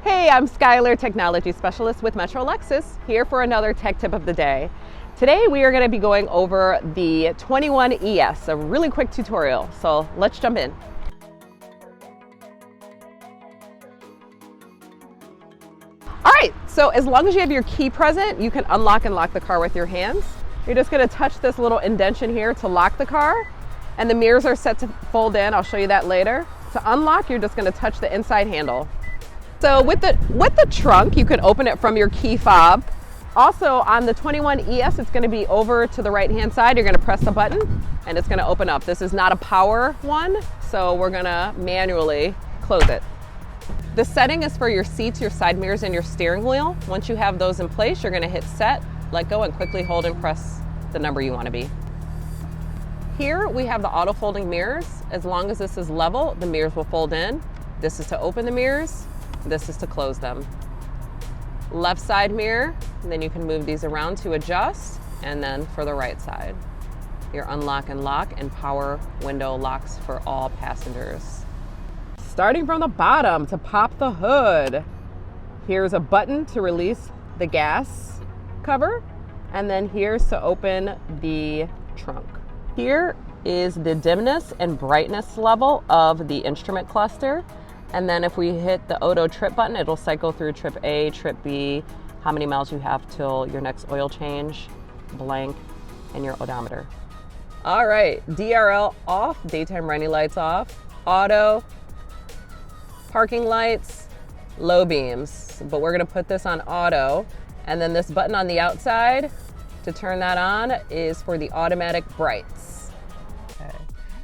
Hey, I'm Skylar, Technology Specialist with Metro Lexus, here for another tech tip of the day. Today we are going to be going over the 21 ES, a really quick tutorial, so let's jump in. All right, so as long as you have your key present, you can unlock and lock the car with your hands. You're just going to touch this little indentation here to lock the car, and the mirrors are set to fold in. I'll show you that later. To unlock, you're just going to touch the inside handle. So with the trunk, you can open it from your key fob. Also on the 21 ES, it's going to be over to the right-hand side. You're going to press the button and it's going to open up. This is not a power one, so we're going to manually close it. The setting is for your seats, your side mirrors, and your steering wheel. Once you have those in place, you're going to hit set, let go, and quickly hold and press the number you want to be. Here we have the auto folding mirrors. As long as this is level, the mirrors will fold in. This is to open the mirrors. This is to close them. Left side mirror, and then you can move these around to adjust, and then for the right side, your unlock and lock and power window locks for all passengers. Starting from the bottom, to pop the hood, here's a button to release the gas cover, and then here's to open the trunk. Here is the dimness and brightness level of the instrument cluster. And then if we hit the auto trip button, it'll cycle through trip A, trip B, how many miles you have till your next oil change, blank, and your odometer. All right, DRL off, daytime running lights off, auto, parking lights, low beams. But we're gonna put this on auto. And then this button on the outside to turn that on is for the automatic brights. Okay.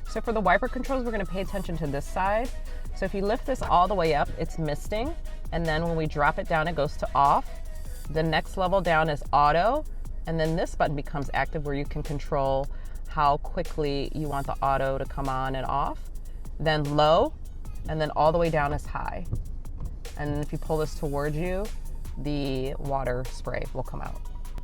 So for the wiper controls, we're gonna pay attention to this side. So if you lift this all the way up, it's misting. And then when we drop it down, it goes to off. The next level down is auto. And then this button becomes active where you can control how quickly you want the auto to come on and off. Then low, and then all the way down is high. And if you pull this towards you, the water spray will come out.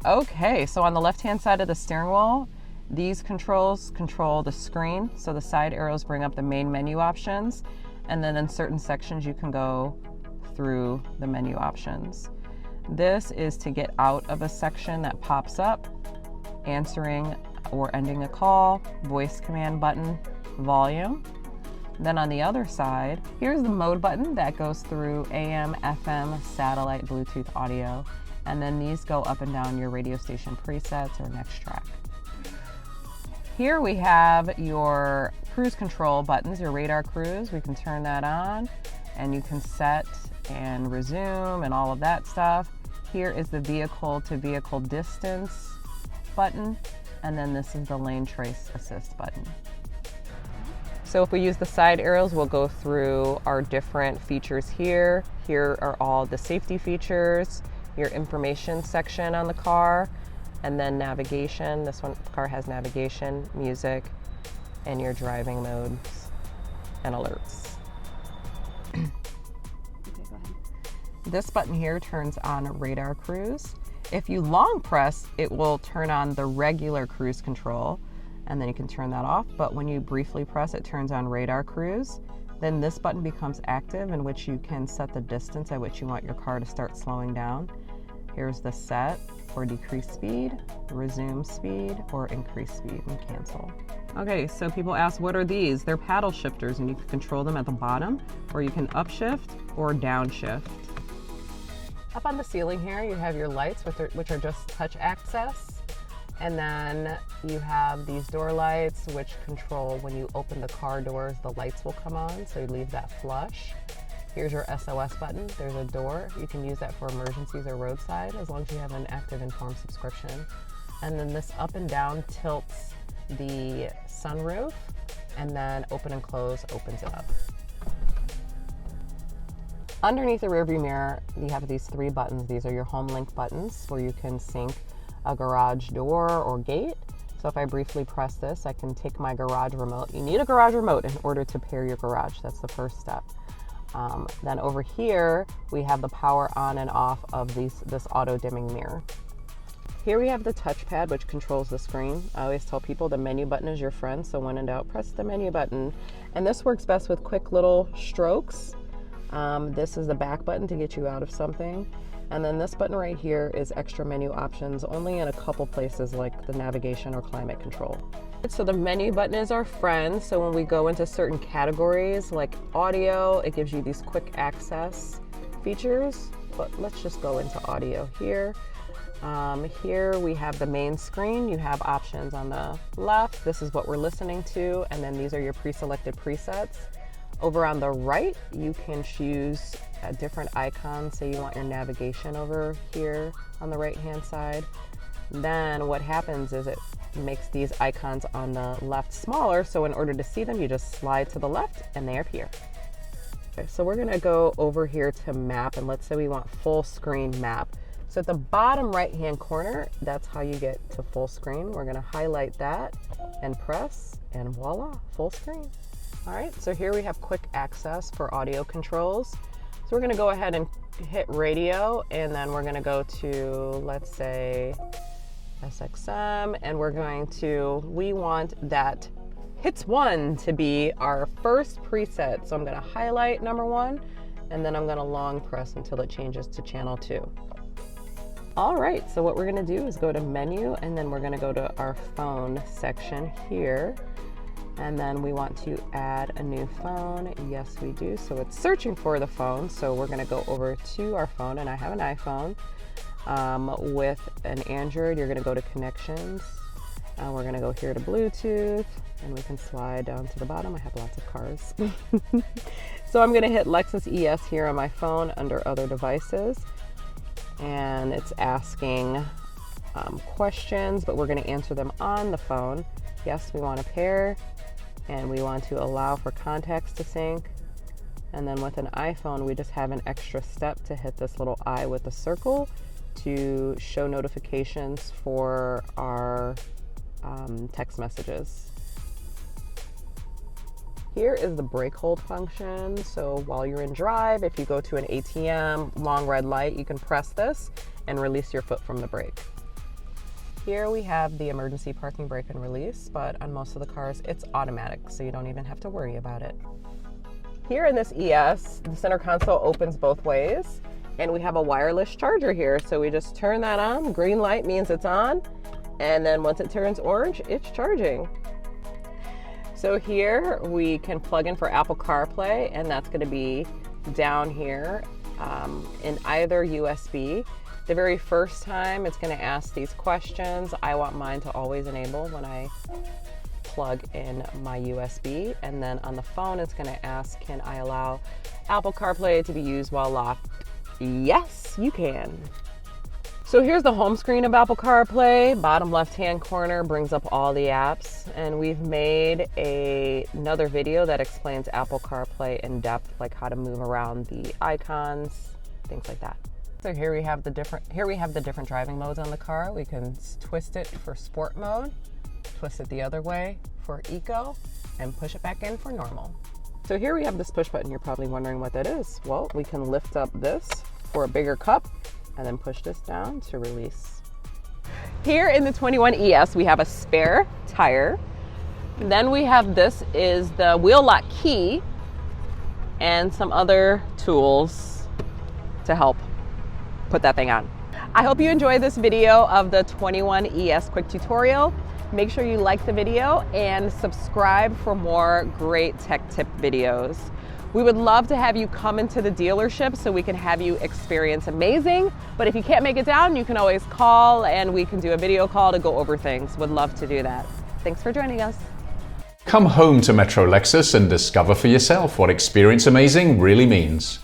Okay, so on the left-hand side of the steering wheel, these controls control the screen. So the side arrows bring up the main menu options. And then in certain sections, you can go through the menu options. This is to get out of a section that pops up, answering or ending a call, voice command button, volume. Then on the other side, here's the mode button that goes through AM, FM, satellite, Bluetooth audio. And then these go up and down your radio station presets or next track. Here we have your cruise control buttons, your radar cruise. We can turn that on and you can set and resume and all of that stuff. Here is the vehicle to vehicle distance button. And then this is the lane trace assist button. So if we use the side arrows, we'll go through our different features here. Here are all the safety features, your information section on the car, and then navigation. This one, the car has navigation, music, and your driving modes and alerts. Okay, go ahead. This button here turns on radar cruise. If you long press, it will turn on the regular cruise control, and then you can turn that off. But when you briefly press, it turns on radar cruise. Then this button becomes active, in which you can set the distance at which you want your car to start slowing down. Here's the set for decrease speed, resume speed, or increase speed and cancel. Okay, so people ask, what are these? They're paddle shifters, and you can control them at the bottom, or you can upshift or downshift. Up on the ceiling here, you have your lights, which are just touch access. And then you have these door lights, which control when you open the car doors, the lights will come on, so you leave that flush. Here's your SOS button. There's a door. You can use that for emergencies or roadside, as long as you have an active Inform subscription. And then this up and down tilts the sunroof, and then open and close opens it up. Underneath the rearview mirror, you have these three buttons. These are your HomeLink buttons, where you can sync a garage door or gate. So if I briefly press this, I can take my garage remote. You need a garage remote in order to pair your garage. That's the first step. Then over here, we have the power on and off of this auto dimming mirror. Here we have the touchpad, which controls the screen. I always tell people the menu button is your friend, so when in doubt, press the menu button. And this works best with quick little strokes. This is the back button to get you out of something. And then this button right here is extra menu options, only in a couple places like the navigation or climate control. So the menu button is our friend. So when we go into certain categories like audio, it gives you these quick access features. But let's just go into audio here. Here we have the main screen. You have options on the left. This is what we're listening to. And then these are your pre-selected presets. Over on the right, you can choose a different icons. Say you want your navigation over here on the right-hand side. Then what happens is it makes these icons on the left smaller. So in order to see them, you just slide to the left and they appear. Okay, so we're gonna go over here to map, and let's say we want full screen map. So at the bottom right-hand corner, that's how you get to full screen. We're gonna highlight that and press, and voila, full screen. All right, so here we have quick access for audio controls. So we're gonna go ahead and hit radio, and then we're gonna go to, let's say, SXM, and we want that hits 1 to be our first preset. So I'm gonna highlight number 1, and then I'm gonna long press until it changes to channel 2. All right, so what we're gonna do is go to menu, and then we're gonna go to our phone section here. And then we want to add a new phone. Yes, we do. So it's searching for the phone. So we're gonna go over to our phone, and I have an iPhone. With an Android, you're gonna go to connections. We're gonna go here to Bluetooth, and we can slide down to the bottom. I have lots of cars. So I'm gonna hit Lexus ES here on my phone under other devices. And it's asking questions, but we're gonna answer them on the phone. Yes, we want a pair, and we want to allow for contacts to sync. And then with an iPhone, we just have an extra step to hit this little eye with the circle to show notifications for our text messages. Here is the brake hold function. So while you're in drive, if you go to an ATM, long red light, you can press this and release your foot from the brake. Here we have the emergency parking brake and release, but on most of the cars, it's automatic, so you don't even have to worry about it. Here in this ES, the center console opens both ways, and we have a wireless charger here. So we just turn that on, green light means it's on, and then once it turns orange, it's charging. So here we can plug in for Apple CarPlay, and that's gonna be down here in either USB. The very first time it's gonna ask these questions. I want mine to always enable when I plug in my USB. And then on the phone, it's gonna ask, can I allow Apple CarPlay to be used while locked? Yes, you can. So here's the home screen of Apple CarPlay. Bottom left-hand corner brings up all the apps, and we've made another video that explains Apple CarPlay in depth, like how to move around the icons, things like that. So here we have the different driving modes on the car. We can twist it for sport mode, twist it the other way for eco, and push it back in for normal. So here we have this push button. You're probably wondering what that is. Well, we can lift up this for a bigger cup, and then push this down to release. Here in the 21 ES, we have a spare tire. Then we have, this is the wheel lock key, and some other tools to help put that thing on. I hope you enjoyed this video of the 21 ES quick tutorial. Make sure you like the video and subscribe for more great tech tip videos. We would love to have you come into the dealership so we can have you experience amazing. But if you can't make it down, you can always call and we can do a video call to go over things. Would love to do that. Thanks for joining us. Come home to Metro Lexus and discover for yourself what experience amazing really means.